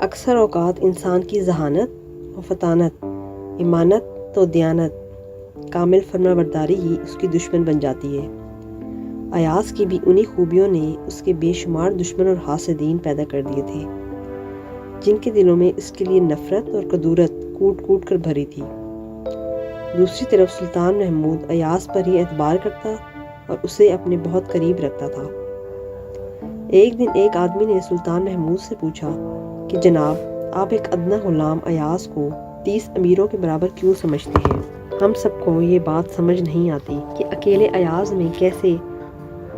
اکثر اوقات انسان کی ذہانت و فطانت، ایمانت و دیانت، کامل فرمانبرداری ہی اس کی دشمن بن جاتی ہے۔ ایاز کی بھی انہی خوبیوں نے اس کے بے شمار دشمن اور حاسدین پیدا کر دیے تھے، جن کے دلوں میں اس کے لیے نفرت اور کدورت کوٹ کوٹ کر بھری تھی۔ دوسری طرف سلطان محمود ایاز پر ہی اعتبار کرتا اور اسے اپنے بہت قریب رکھتا تھا۔ ایک دن ایک آدمی نے سلطان محمود سے پوچھا کہ جناب، آپ ایک ادنا غلام ایاز کو 30 امیروں کے برابر کیوں سمجھتے ہیں؟ ہم سب کو یہ بات سمجھ نہیں آتی کہ اکیلے ایاز میں کیسے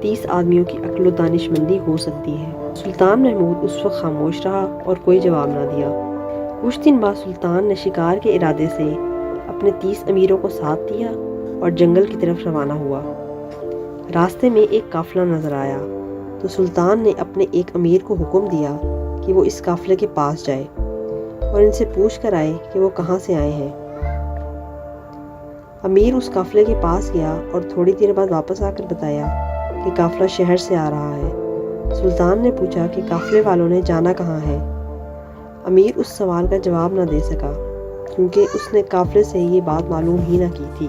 30 آدمیوں کی عقل و دانشمندی ہو سکتی ہے۔ سلطان محمود اس وقت خاموش رہا اور کوئی جواب نہ دیا۔ کچھ دن بعد سلطان نے شکار کے ارادے سے اپنے 30 امیروں کو ساتھ دیا اور جنگل کی طرف روانہ ہوا۔ راستے میں ایک قافلہ نظر آیا تو سلطان نے اپنے ایک امیر کو حکم دیا کہ وہ اس قافلے کے پاس جائے اور ان سے پوچھ کر آئے کہ وہ کہاں سے آئے ہیں۔ امیر اس قافلے کے پاس گیا اور تھوڑی دیر بعد واپس آ کر بتایا کہ قافلہ شہر سے آ رہا ہے۔ سلطان نے پوچھا کہ قافلے والوں نے جانا کہاں ہے؟ امیر اس سوال کا جواب نہ دے سکا کیونکہ اس نے قافلے سے یہ بات معلوم ہی نہ کی تھی۔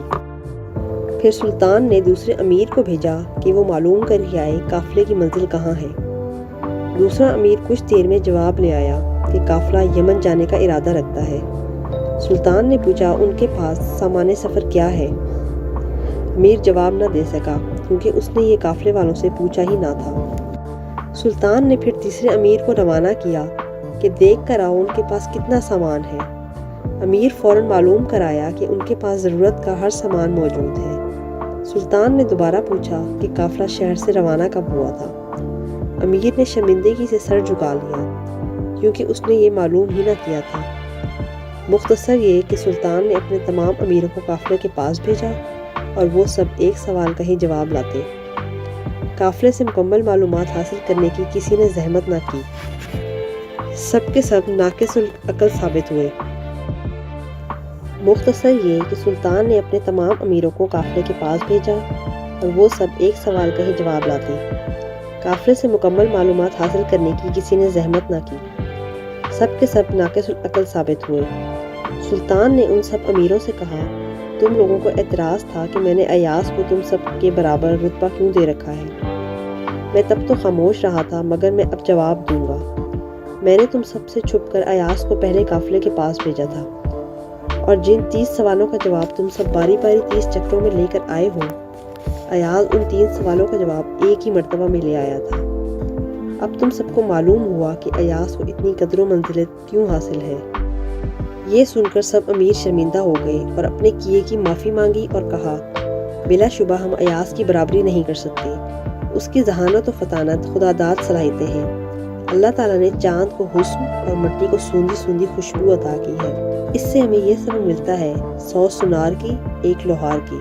پھر سلطان نے دوسرے امیر کو بھیجا کہ وہ معلوم کر کے آئے قافلے کی منزل کہاں ہے۔ دوسرا امیر کچھ دیر میں جواب لے آیا کہ قافلہ یمن جانے کا ارادہ رکھتا ہے۔ سلطان نے پوچھا ان کے پاس سامان سفر کیا ہے؟ امیر جواب نہ دے سکا کیونکہ اس نے یہ قافلے والوں سے پوچھا ہی نہ تھا۔ سلطان نے پھر تیسرے امیر کو روانہ کیا کہ دیکھ کر آؤ ان کے پاس کتنا سامان ہے۔ امیر فوراً معلوم کرایا کہ ان کے پاس ضرورت کا ہر سامان موجود ہے۔ سلطان نے دوبارہ پوچھا کہ قافلہ شہر سے روانہ کب ہوا تھا۔ امیر نے شرمندگی سے سر جھکا لیا کیونکہ اس نے یہ معلوم ہی نہ کیا تھا۔ مختصر یہ کہ سلطان نے اپنے تمام امیروں کو قافلے کے پاس بھیجا اور وہ سب ایک سوال کا ہی جواب لاتے۔ قافلے سے مکمل معلومات حاصل کرنے کی کسی نے زحمت نہ کی۔ سب کے سب ناقص العقل ثابت ہوئے۔ مختصر یہ کہ سلطان نے اپنے تمام امیروں کو قافلے کے پاس بھیجا اور وہ سب ایک سوال کا ہی جواب لاتے۔ قافلے سے مکمل معلومات حاصل کرنے کی کسی نے زحمت نہ کی۔ سب کے سب ناقص العقل ثابت ہوئے۔ سلطان نے ان سب امیروں سے کہا، تم لوگوں کو اعتراض تھا کہ میں نے ایاز کو تم سب کے برابر رتبہ کیوں دے رکھا ہے؟ میں تب تو خاموش رہا تھا مگر میں اب جواب دوں گا۔ میں نے تم سب سے چھپ کر ایاز کو پہلے قافلے کے پاس بھیجا تھا اور جن 30 سوالوں کا جواب تم سب باری باری 30 چکروں میں لے کر آئے ہو، ایاز ان 3 سوالوں کا جواب ایک ہی مرتبہ میں لے آیا تھا۔ اب تم سب کو معلوم ہوا کہ ایاز کو اتنی قدر و منزلت کیوں حاصل ہے۔ یہ سن کر سب امیر شرمندہ ہو گئے اور اپنے کیے کی معافی مانگی اور کہا، بلا شبہ ہم ایاز کی برابری نہیں کر سکتے۔ اس کی ذہانت و فطانت خداداد صلاحیتیں ہیں۔ اللہ تعالیٰ نے چاند کو حسن اور مٹی کو سوندھی سوندھی خوشبو عطا کی ہے۔ اس سے ہمیں یہ سبق ملتا ہے 100 سنار کی 1 لوہار کی۔